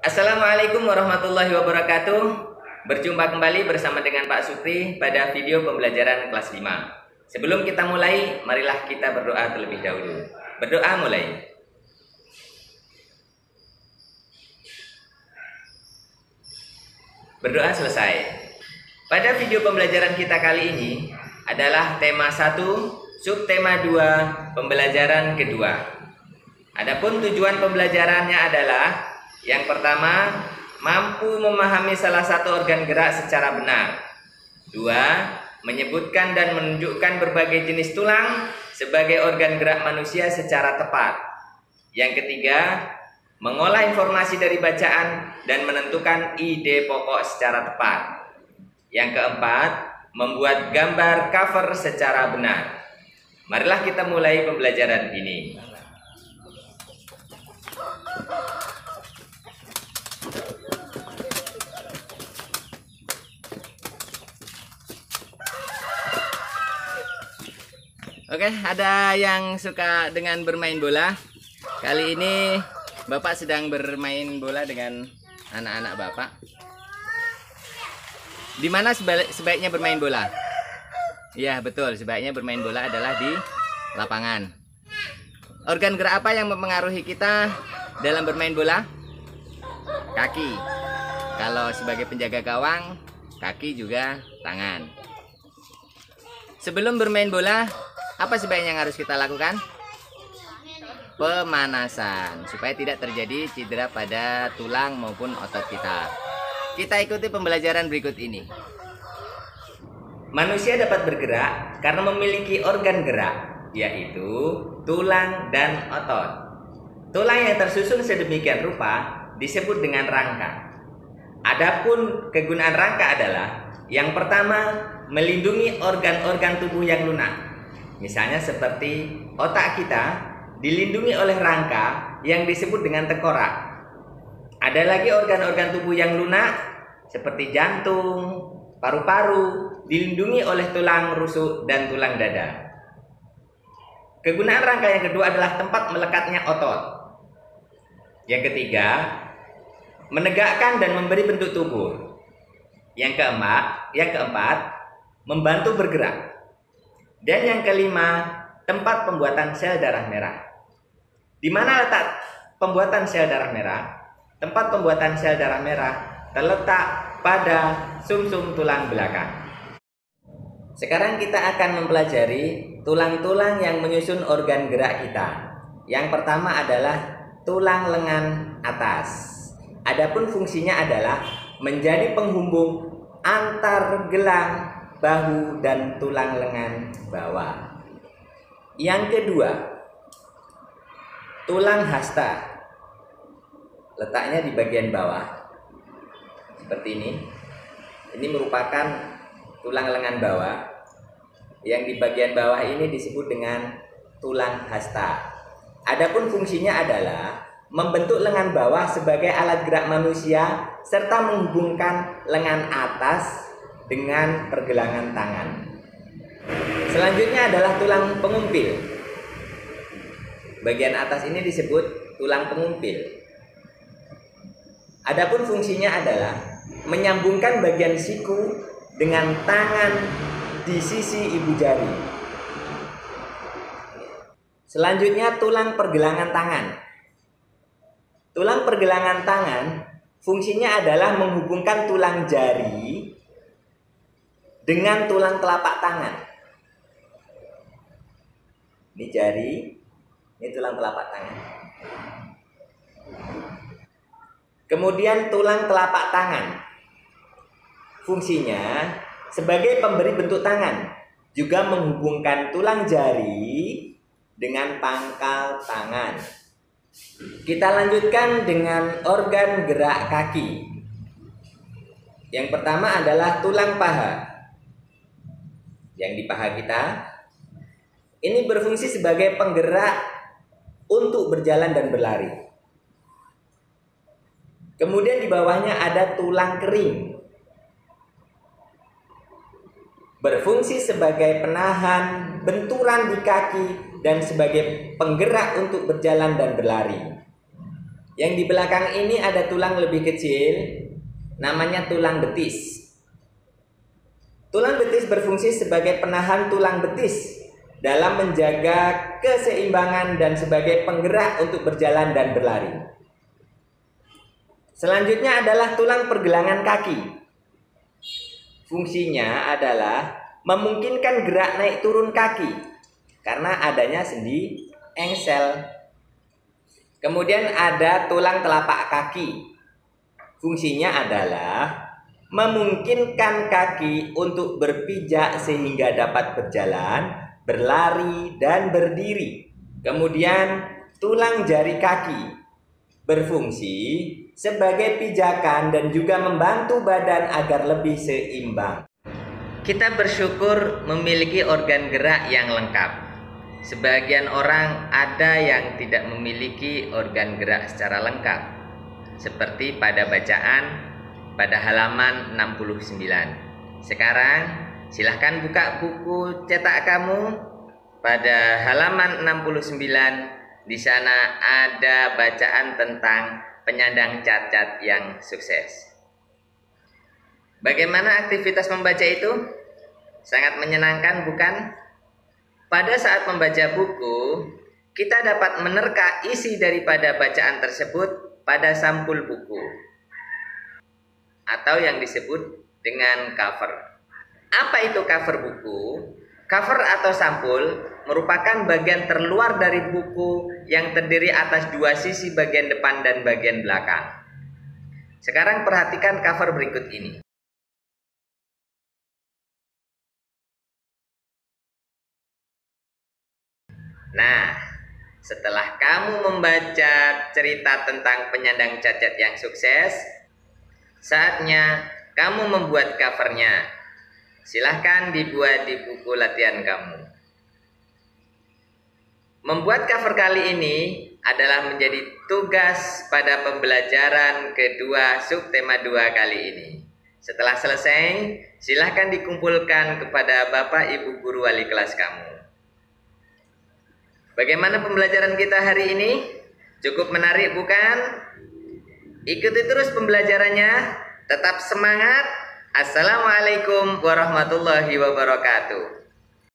Assalamualaikum warahmatullahi wabarakatuh. Berjumpa kembali bersama dengan Pak Supri pada video pembelajaran kelas 5. Sebelum kita mulai, marilah kita berdoa terlebih dahulu. Berdoa mulai. Berdoa selesai. Pada video pembelajaran kita kali ini adalah tema 1, subtema 2, pembelajaran kedua. Adapun tujuan pembelajarannya adalah yang pertama, mampu memahami salah satu organ gerak secara benar. 2, menyebutkan dan menunjukkan berbagai jenis tulang sebagai organ gerak manusia secara tepat. Yang ketiga, mengolah informasi dari bacaan dan menentukan ide pokok secara tepat. Yang keempat, membuat gambar cover secara benar. Marilah kita mulai pembelajaran ini. Oke, ada yang suka dengan bermain bola. Kali ini Bapak sedang bermain bola dengan anak-anak Bapak. Di mana sebaiknya bermain bola? Ya, betul, sebaiknya bermain bola adalah di lapangan. Organ gerak apa yang mempengaruhi kita dalam bermain bola? Kaki. Kalau sebagai penjaga gawang, kaki juga tangan. Sebelum bermain bola, apa sebaiknya yang harus kita lakukan? Pemanasan, supaya tidak terjadi cedera pada tulang maupun otot kita. Kita ikuti pembelajaran berikut ini. Manusia dapat bergerak karena memiliki organ gerak, yaitu tulang dan otot. Tulang yang tersusun sedemikian rupa disebut dengan rangka. Adapun kegunaan rangka adalah yang pertama, melindungi organ-organ tubuh yang lunak. Misalnya seperti otak kita dilindungi oleh rangka yang disebut dengan tengkorak. Ada lagi organ-organ tubuh yang lunak seperti jantung, paru-paru dilindungi oleh tulang rusuk dan tulang dada. Kegunaan rangka yang kedua adalah tempat melekatnya otot. Yang ketiga, menegakkan dan memberi bentuk tubuh. Yang keempat, membantu bergerak. Dan yang kelima, tempat pembuatan sel darah merah. Di mana letak pembuatan sel darah merah? Tempat pembuatan sel darah merah terletak pada sumsum tulang belakang. Sekarang kita akan mempelajari tulang-tulang yang menyusun organ gerak kita. Yang pertama adalah tulang lengan atas. Adapun fungsinya adalah menjadi penghubung antar gelang bahu dan tulang lengan bawah. Yang kedua, tulang hasta. Letaknya di bagian bawah. Seperti ini. Ini merupakan tulang lengan bawah. Yang di bagian bawah ini disebut dengan tulang hasta. Adapun fungsinya adalah membentuk lengan bawah sebagai alat gerak manusia serta menghubungkan lengan atas dengan pergelangan tangan. Selanjutnya adalah tulang pengumpil. Bagian atas ini disebut tulang pengumpil. Adapun fungsinya adalah menyambungkan bagian siku dengan tangan di sisi ibu jari. Selanjutnya tulang pergelangan tangan. Tulang pergelangan tangan fungsinya adalah menghubungkan tulang jari dengan tulang telapak tangan. Ini jari, ini tulang telapak tangan. Kemudian tulang telapak tangan. Fungsinya sebagai pemberi bentuk tangan, juga menghubungkan tulang jari dengan pangkal tangan. Kita lanjutkan dengan organ gerak kaki. Yang pertama adalah tulang paha. Yang di paha kita ini berfungsi sebagai penggerak untuk berjalan dan berlari. Kemudian di bawahnya ada tulang kering, berfungsi sebagai penahan benturan di kaki dan sebagai penggerak untuk berjalan dan berlari. Yang di belakang ini ada tulang lebih kecil, namanya tulang betis. Tulang betis berfungsi sebagai penahan tulang betis dalam menjaga keseimbangan dan sebagai penggerak untuk berjalan dan berlari. Selanjutnya adalah tulang pergelangan kaki. Fungsinya adalah memungkinkan gerak naik turun kaki karena adanya sendi engsel. Kemudian ada tulang telapak kaki. Fungsinya adalah memungkinkan kaki untuk berpijak sehingga dapat berjalan, berlari, dan berdiri. Kemudian tulang jari kaki berfungsi sebagai pijakan dan juga membantu badan agar lebih seimbang. Kita bersyukur memiliki organ gerak yang lengkap. Sebagian orang ada yang tidak memiliki organ gerak secara lengkap, seperti pada bacaan pada halaman 69. Sekarang silahkan buka buku cetak kamu pada halaman 69. Di sana ada bacaan tentang penyandang cacat yang sukses. Bagaimana aktivitas membaca itu? Sangat menyenangkan, bukan? Pada saat membaca buku, kita dapat menerka isi daripada bacaan tersebut pada sampul buku atau yang disebut dengan cover. Apa itu cover buku? Cover atau sampul merupakan bagian terluar dari buku yang terdiri atas dua sisi, bagian depan dan bagian belakang. Sekarang perhatikan cover berikut ini. Nah, setelah kamu membaca cerita tentang penyandang cacat yang sukses, saatnya kamu membuat covernya. Silahkan dibuat di buku latihan kamu. Membuat cover kali ini adalah menjadi tugas pada pembelajaran kedua subtema 2 kali ini. Setelah selesai, silahkan dikumpulkan kepada Bapak Ibu Guru Wali kelas kamu. Bagaimana pembelajaran kita hari ini? Cukup menarik, bukan? Ikuti terus pembelajarannya. Tetap semangat. Assalamualaikum warahmatullahi wabarakatuh.